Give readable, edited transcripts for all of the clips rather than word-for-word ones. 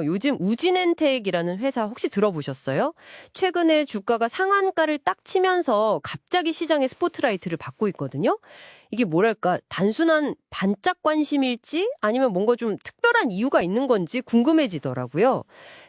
요즘 우진엔텍이라는 회사 혹시 들어보셨어요? 최근에 주가가 상한가를 딱 치면서 갑자기 시장의 스포트라이트를 받고 있거든요. 이게 뭐랄까, 단순한 반짝 관심일지 아니면 뭔가 좀 특별한 이유가 있는 건지 궁금해지더라고요.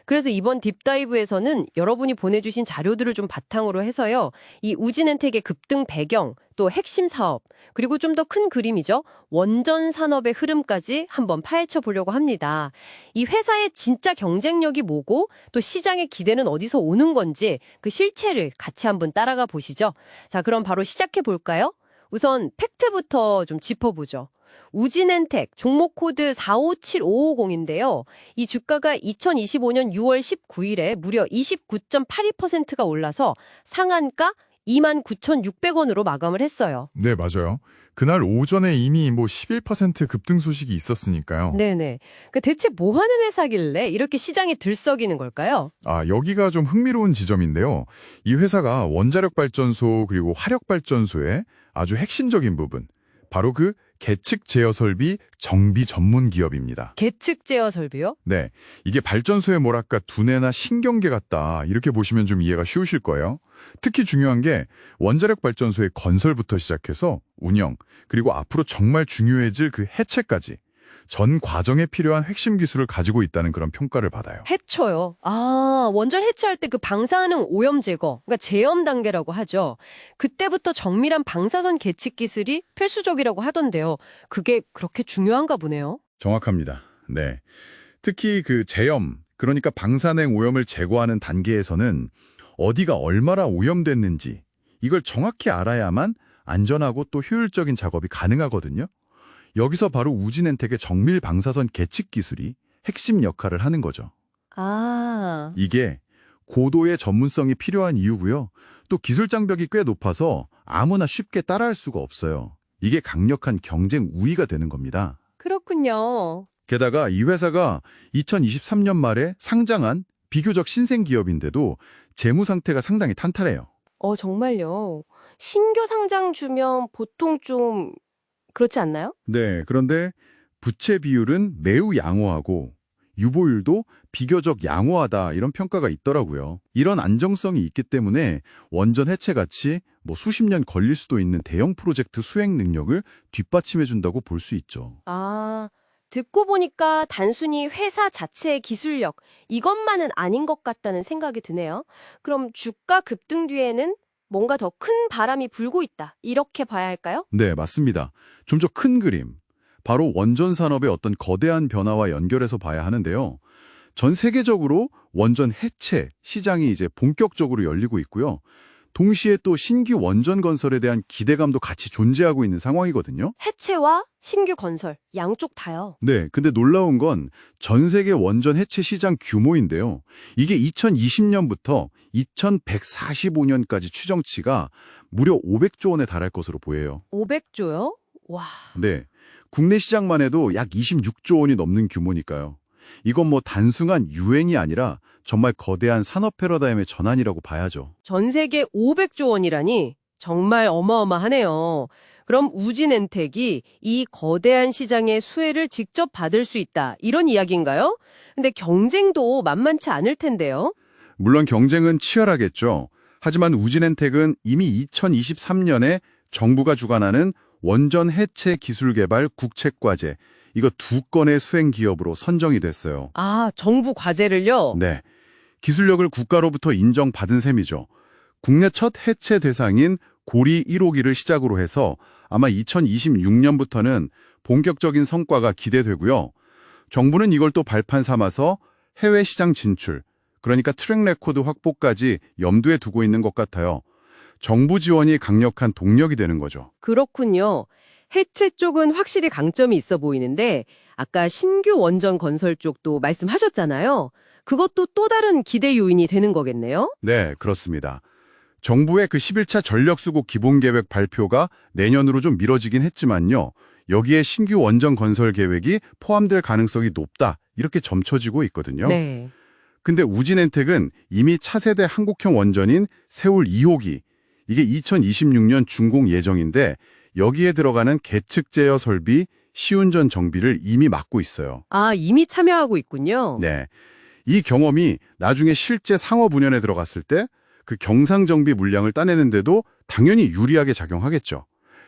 그래서 이번 딥다이브에서는 여러분이 보내주신 자료들을 좀 바탕으로 해서요. 이 우진엔텍의 급등 배경, 또 핵심 사업, 그리고 좀 더 큰 그림이죠. 원전 산업의 흐름까지 한번 파헤쳐 보려고 합니다. 이 회사의 진짜 경쟁력이 뭐고 또 시장의 기대는 어디서 오는 건지 그 실체를 같이 한번 따라가 보시죠. 자, 그럼 바로 시작해 볼까요? 우선 팩트부터 좀 짚어보죠. 우진엔텍 종목 코드 457550인데요. 이 주가가 2025년 6월 19일에 무려 29.82%가 올라서 상한가 29,600원으로 마감을 했어요. 네, 맞아요. 그날 오전에 이미 11% 급등 소식이 있었으니까요. 네네. 대체 뭐 하는 회사길래 이렇게 시장이 들썩이는 걸까요? 여기가 좀 흥미로운 지점인데요. 이 회사가 원자력 발전소 그리고 화력 발전소의 아주 핵심적인 부분, 바로 그 계측 제어 설비 정비 전문 기업입니다. 계측 제어 설비요? 네, 이게 발전소의 뭐랄까 두뇌나 신경계 같다 이렇게 보시면 좀 이해가 쉬우실 거예요. 특히 중요한 게 원자력 발전소의 건설부터 시작해서 운영, 그리고 앞으로 정말 중요해질 그 해체까지 전 과정에 필요한 핵심 기술을 가지고 있다는 그런 평가를 받아요. 해초요. 원전 해체할 때 그 방사능 오염 제거, 그러니까 제염 단계라고 하죠. 그때부터 정밀한 방사선 계측 기술이 필수적이라고 하던데요. 그게 그렇게 중요한가 보네요. 정확합니다. 네, 특히 그 제염, 그러니까 방사능 오염을 제거하는 단계에서는 어디가 얼마나 오염됐는지 이걸 정확히 알아야만 안전하고 또 효율적인 작업이 가능하거든요. 여기서 바로 우진엔텍의 정밀 방사선 계측 기술이 핵심 역할을 하는 거죠. 이게 고도의 전문성이 필요한 이유고요. 또 기술 장벽이 꽤 높아서 아무나 쉽게 따라할 수가 없어요. 이게 강력한 경쟁 우위가 되는 겁니다. 그렇군요. 게다가 이 회사가 2023년 말에 상장한 비교적 신생 기업인데도 재무 상태가 상당히 탄탄해요. 정말요. 신규 상장 주면 보통 좀 그렇지 않나요? 네, 그런데 부채 비율은 매우 양호하고 유보율도 비교적 양호하다 이런 평가가 있더라고요. 이런 안정성이 있기 때문에 원전 해체 같이 수십 년 걸릴 수도 있는 대형 프로젝트 수행 능력을 뒷받침해준다고 볼 수 있죠. 듣고 보니까 단순히 회사 자체의 기술력, 이것만은 아닌 것 같다는 생각이 드네요. 그럼 주가 급등 뒤에는 뭔가 더 큰 바람이 불고 있다, 이렇게 봐야 할까요? 네, 맞습니다. 좀 더 큰 그림, 바로 원전 산업의 어떤 거대한 변화와 연결해서 봐야 하는데요. 전 세계적으로 원전 해체 시장이 이제 본격적으로 열리고 있고요. 동시에 또 신규 원전 건설에 대한 기대감도 같이 존재하고 있는 상황이거든요. 해체와 신규 건설, 양쪽 다요. 네, 근데 놀라운 건 전 세계 원전 해체 시장 규모인데요. 이게 2020년부터 2145년까지 추정치가 무려 500조 원에 달할 것으로 보여요. 500조요? 와. 네, 국내 시장만 해도 약 26조 원이 넘는 규모니까요. 이건 단순한 유행이 아니라 정말 거대한 산업 패러다임의 전환이라고 봐야죠. 전 세계 500조 원이라니 정말 어마어마하네요. 그럼 우진엔텍이 이 거대한 시장의 수혜를 직접 받을 수 있다, 이런 이야기인가요? 근데 경쟁도 만만치 않을 텐데요. 물론 경쟁은 치열하겠죠. 하지만 우진엔텍은 이미 2023년에 정부가 주관하는 원전 해체 기술 개발 국책과제, 이거 2건의 수행 기업으로 선정이 됐어요. 정부 과제를요? 네, 기술력을 국가로부터 인정받은 셈이죠. 국내 첫 해체 대상인 고리 1호기를 시작으로 해서 아마 2026년부터는 본격적인 성과가 기대되고요. 정부는 이걸 또 발판 삼아서 해외 시장 진출, 그러니까 트랙 레코드 확보까지 염두에 두고 있는 것 같아요. 정부 지원이 강력한 동력이 되는 거죠. 그렇군요. 해체 쪽은 확실히 강점이 있어 보이는데 아까 신규 원전 건설 쪽도 말씀하셨잖아요. 그것도 또 다른 기대 요인이 되는 거겠네요? 네, 그렇습니다. 정부의 그 11차 전력수급 기본계획 발표가 내년으로 좀 미뤄지긴 했지만요. 여기에 신규 원전 건설 계획이 포함될 가능성이 높다, 이렇게 점쳐지고 있거든요. 네. 근데 우진엔텍은 이미 차세대 한국형 원전인 세울 2호기, 이게 2026년 준공 예정인데 여기에 들어가는 계측 제어 설비 시운전 정비를 이미 맡고 있어요. 아, 이미 참여하고 있군요. 네. 이 경험이 나중에 실제 상업 운영에 들어갔을 때 그 경상 정비 물량을 따내는데도 당연히 유리하게 작용하겠죠.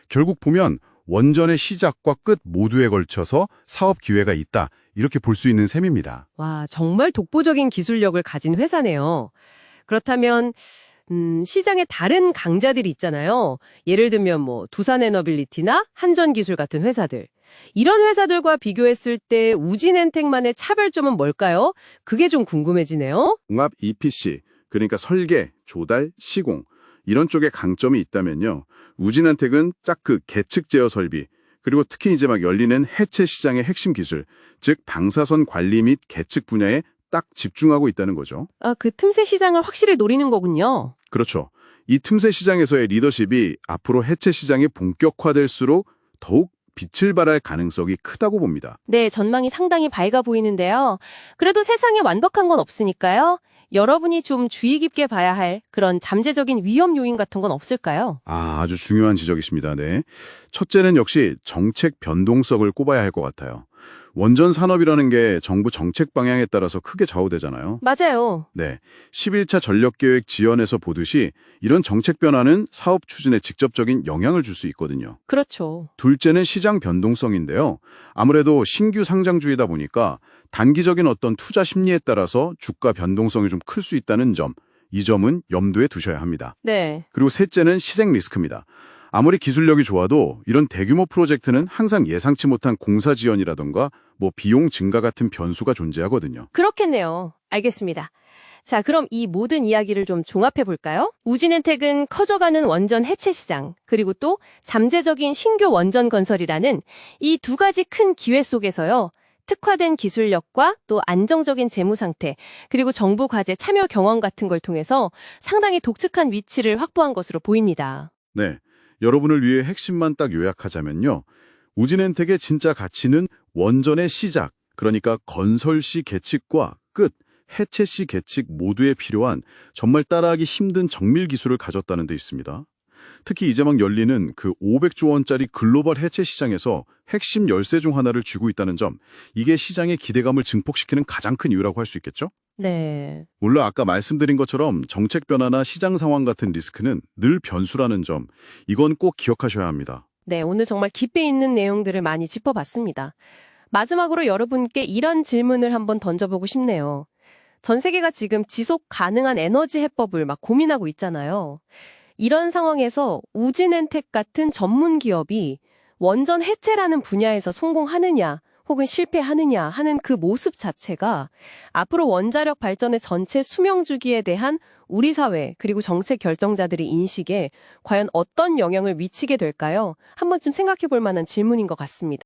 결국 보면 원전의 시작과 끝 모두에 걸쳐서 사업 기회가 있다. 이렇게 볼 수 있는 셈입니다. 와, 정말 독보적인 기술력을 가진 회사네요. 그렇다면 시장에 다른 강자들이 있잖아요. 예를 들면 뭐 두산에너빌리티나 한전기술 같은 회사들. 이런 회사들과 비교했을 때 우진엔텍만의 차별점은 뭘까요? 그게 좀 궁금해지네요. 종합 EPC, 그러니까 설계, 조달, 시공 이런 쪽에 강점이 있다면요. 우진한텍은 짝그 계측 제어 설비, 그리고 특히 이제 막 열리는 해체 시장의 핵심 기술, 즉 방사선 관리 및 계측 분야에 딱 집중하고 있다는 거죠. 아, 그 틈새 시장을 확실히 노리는 거군요. 그렇죠. 이 틈새 시장에서의 리더십이 앞으로 해체 시장이 본격화될수록 더욱 빛을 발할 가능성이 크다고 봅니다. 네, 전망이 상당히 밝아 보이는데요. 그래도 세상에 완벽한 건 없으니까요. 여러분이 좀 주의 깊게 봐야 할 그런 잠재적인 위험 요인 같은 건 없을까요? 아주 중요한 지적이십니다. 네. 첫째는 역시 정책 변동성을 꼽아야 할 것 같아요. 원전 산업이라는 게 정부 정책 방향에 따라서 크게 좌우되잖아요. 맞아요. 네. 11차 전력계획 지연에서 보듯이 이런 정책 변화는 사업 추진에 직접적인 영향을 줄 수 있거든요. 그렇죠. 둘째는 시장 변동성인데요. 아무래도 신규 상장주이다 보니까 단기적인 어떤 투자 심리에 따라서 주가 변동성이 좀 클 수 있다는 점, 이 점은 염두에 두셔야 합니다. 네. 그리고 셋째는 시생 리스크입니다. 아무리 기술력이 좋아도 이런 대규모 프로젝트는 항상 예상치 못한 공사 지연이라던가 뭐 비용 증가 같은 변수가 존재하거든요. 그렇겠네요. 알겠습니다. 자, 그럼 이 모든 이야기를 좀 종합해 볼까요? 우진엔텍은 커져가는 원전 해체 시장, 그리고 또 잠재적인 신규 원전 건설이라는 이 두 가지 큰 기회 속에서요. 특화된 기술력과 또 안정적인 재무 상태, 그리고 정부 과제 참여 경험 같은 걸 통해서 상당히 독특한 위치를 확보한 것으로 보입니다. 네, 여러분을 위해 핵심만 딱 요약하자면요. 우진엔텍의 진짜 가치는 원전의 시작, 그러니까 건설 시 계측과 끝, 해체 시 계측 모두에 필요한 정말 따라하기 힘든 정밀 기술을 가졌다는 데 있습니다. 특히 이제 막 열리는 그 500조 원짜리 글로벌 해체 시장에서 핵심 열쇠 중 하나를 쥐고 있다는 점, 이게 시장의 기대감을 증폭시키는 가장 큰 이유라고 할 수 있겠죠? 네. 물론 아까 말씀드린 것처럼 정책 변화나 시장 상황 같은 리스크는 늘 변수라는 점, 이건 꼭 기억하셔야 합니다. 네, 오늘 정말 깊이 있는 내용들을 많이 짚어봤습니다. 마지막으로 여러분께 이런 질문을 한번 던져보고 싶네요. 전 세계가 지금 지속 가능한 에너지 해법을 막 고민하고 있잖아요. 이런 상황에서 우진엔텍 같은 전문 기업이 원전 해체라는 분야에서 성공하느냐 혹은 실패하느냐 하는 그 모습 자체가 앞으로 원자력 발전의 전체 수명 주기에 대한 우리 사회 그리고 정책 결정자들의 인식에 과연 어떤 영향을 미치게 될까요? 한 번쯤 생각해 볼 만한 질문인 것 같습니다.